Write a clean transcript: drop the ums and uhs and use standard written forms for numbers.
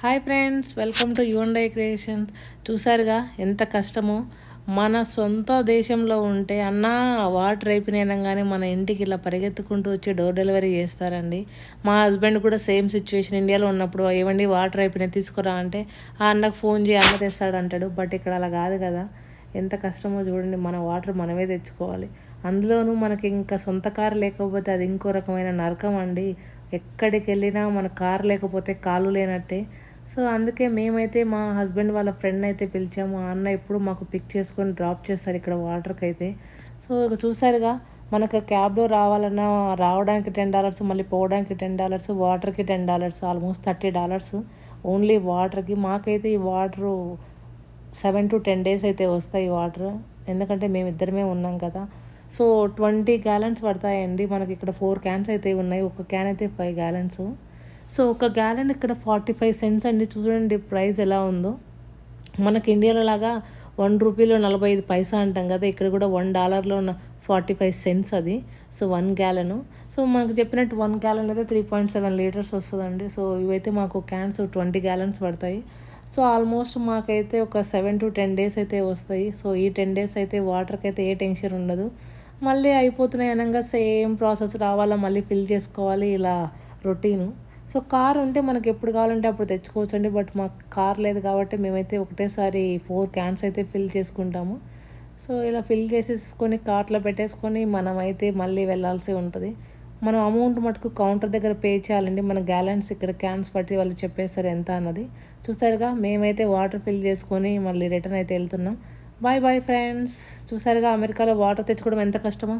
Hi friends, welcome to Yuvan creations. చూసారుగా ఎంత కష్టమో. మన సొంత దేశంలో ఉంటే అన్నా వాటర్ అయిపోయినాగానే మన ఇంటికి ఇలా పరిగెత్తుకుంటూ వచ్చి డోర్ డెలివరీ చేస్తారండి. మా హస్బెండ్ కూడా సేమ్ సిచ్యువేషన్. ఇండియాలో ఉన్నప్పుడు ఏమండి వాటర్ అయిపోయినాయి తీసుకురా అంటే ఆ అన్నకు ఫోన్ చేయి అన్న తెస్తాడు అంటాడు. బట్ ఇక్కడ అలా కాదు కదా. ఎంత కష్టమో చూడండి. మన వాటర్ మనమే తెచ్చుకోవాలి. అందులోనూ మనకి ఇంకా సొంత కారు లేకపోతే అది ఇంకో రకమైన నరకం అండి. ఎక్కడికి వెళ్ళినా మన కారు లేకపోతే కాలు లేనట్టే. సో అందుకే మేమైతే మా హస్బెండ్ వాళ్ళ ఫ్రెండ్ అయితే పిలిచాము. ఆ అన్న ఎప్పుడు మాకు పిక్ చేసుకొని డ్రాప్ చేస్తారు ఇక్కడ వాటర్కి అయితే. సో ఇక చూసారుగా, మనకు క్యాబ్లో రావడానికి $10, మళ్ళీ పోవడానికి $10, వాటర్కి $10, ఆల్మోస్ట్ $30 ఓన్లీ వాటర్కి. మాకైతే ఈ వాటరు 7 to 10 days అయితే వస్తాయి వాటర్. ఎందుకంటే మేమిద్దరమే ఉన్నాం కదా. సో 20 gallons పడతాయండి. మనకి ఇక్కడ 4 cans అయితే ఉన్నాయి. ఒక క్యాన్ అయితే 5 gallons. సో ఒక గ్యాలన్ ఇక్కడ 45 cents అండి. చూడండి ప్రైస్ ఎలా ఉందో. మనకి ఇండియాలో లాగా ₹1 45 అంటాం కదా, ఇక్కడ కూడా $1 45 cents అది. So 1 gallon. సో మనకు చెప్పినట్టు 1 gallon అయితే 3.7 liters వస్తుందండి. సో ఇవైతే మాకు క్యాన్స్ 20 gallons పడతాయి. సో ఆల్మోస్ట్ మాకైతే ఒక 7 to 10 days అయితే వస్తాయి. సో ఈ 10 days అయితే వాటర్కి అయితే ఏ టెన్షన్ ఉండదు. మళ్ళీ అయిపోతున్నాయి అనగా సేమ్ ప్రాసెస్ రావాలా, మళ్ళీ ఫిల్ చేసుకోవాలి, ఇలా రొటీను. సో కార్ ఉంటే మనకి ఎప్పుడు కావాలంటే అప్పుడు తెచ్చుకోవచ్చు అండి. బట్ మాకు కార్ లేదు కాబట్టి మేమైతే ఒకటేసారి 4 cans అయితే ఫిల్ చేసుకుంటాము. సో ఇలా ఫిల్ చేసేసుకొని కార్ట్లో పెట్టేసుకొని మనమైతే మళ్ళీ వెళ్ళాల్సి ఉంటుంది. మనం అమౌంట్ మటుకు కౌంటర్ దగ్గర పే చేయాలండి. మన గ్యాలన్స్ ఇక్కడ క్యాన్స్ బట్టి వాళ్ళు చెప్పేస్తారు ఎంత అన్నది. చూసారుగా, మేమైతే వాటర్ ఫిల్ చేసుకొని మళ్ళీ రిటర్న్ అయితే వెళ్తున్నాం. Bye bye friends. చూసారుగా, అమెరికాలో వాటర్ తెచ్చుకోవడం ఎంత కష్టమో.